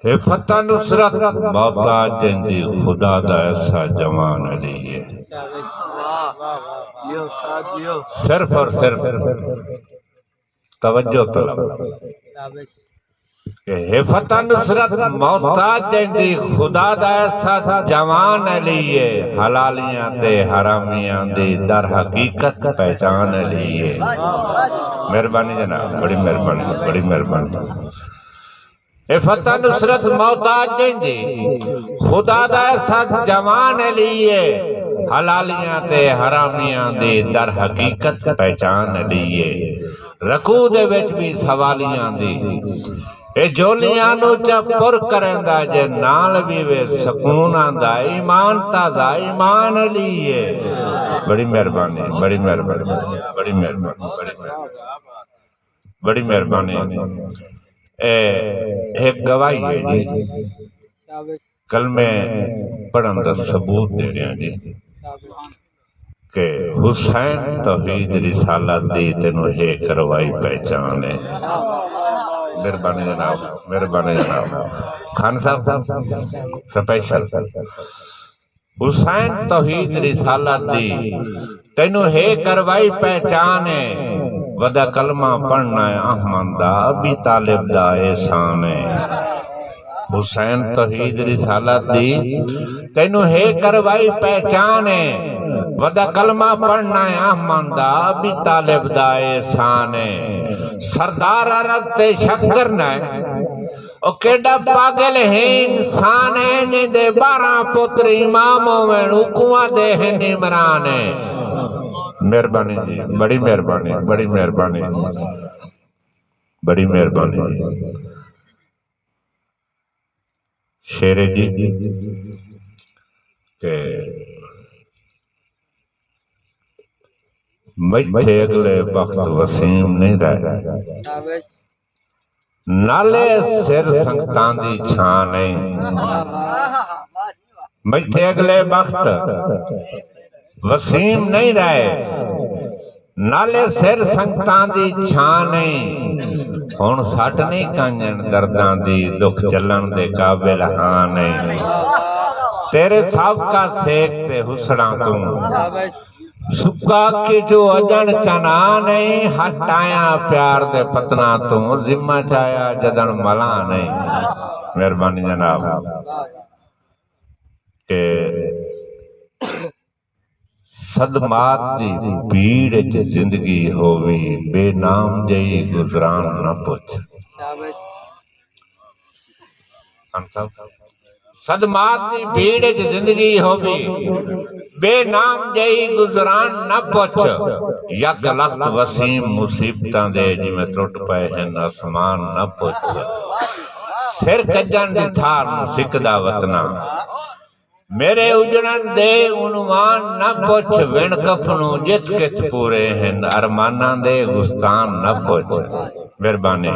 حفت نصرت محتاج جندی خدا دا ایسا جوان علی ہے۔ صرف اور صرف توجہ طلب کہ حفت نصرت محتاج جندی خدا دا ایسا جوان علی ہے، حلالیاں تے حرامیاں دی در حقیقت پہچان علی ہے۔ مہربانی جناب، بڑی مہربانی، بڑی مہربانی۔ حفت نصرت محتاج جندی خدا دا ایسا جوان علی ہے، حلالیاں تے حرامیاں دی در حقیقت پہچان علی ہے۔ رکوع دے وچ بھی سوالیاں دی اے جولیاں نو چا پر کرندا جے نال بھی وے سکون آندا، ایمان تازہ ایمان علی ہے۔ بڑی مہربانی، بڑی مہربانی، بڑی مہربانی، بڑی مہربانی۔ ایک گواہی ہے جی، کلمے پڑھن دا ثبوت دے رہے ہیں جی کہ حسین توحید رسالت دی تینوں ہے کروائی پہچان ہے۔ مہربانی جناب، مہربانی جناب۔ خان صاحب سپیشل حسین توحید رسالت دی تینوں ہے کروائی پہچان ہے، ودا کلمہ پڑھنا ہے احمد دا ابی طالب دا احسان ہے۔ حسین توحید رسالت دی تینوں ہے کروائی پہچان ہے، ودا کلمہ پڑھنا ہے احمد دا ابی طالب دا احسان ہے۔ سردار عرب تے شک کرنا ہے او کیڑا پاگل ہے انسان ہے، جندے 12 پتر اماموں میں حکومت دے ہیں عمران ہے۔ مہربانی جی، بڑی مہربانی، بڑی مہربانی، بڑی مہربانی۔ شیر جی کہ میٹھے اگلے وقت وسیم نہیں رہے، نالے سر سنگتان دی چھان نہیں۔ میٹھے اگلے وقت وسیم نہیں رہے، نالے سر سنگتان دی چھان نہیں۔ ہون ساٹھ نہیں کنجن دردان دی، دکھ چلن دے قابل ہاں نہیں۔ تیرے سابقہ سیک تے حسناں تم سکا کی جو اجن چنا نہیں، ہٹایا پیار دے پتنا تم ذمہ چایا جدن ملا نہیں۔ مہربانی جناب کہ صدمات دی بھیڑ چ زندگی ہووی، بے نام جئی گزران نہ پوچھ۔ صدمات دی بھیڑ چ زندگی ہووی، بے نام جئی گزران نہ پوچھ۔ یک لخت وسیم مصیبتاں دے جی میں ٹوٹ پئے ہیں آسمان نہ پوچھ۔ سر کجن دی تھار سکدا وطنا، میرے اجڑن دے عنوان نہ پوچھ۔ وین کفنوں جس کچ پورے ہیں ارماناں دے گستان نہ پوچھ۔ مہربانی۔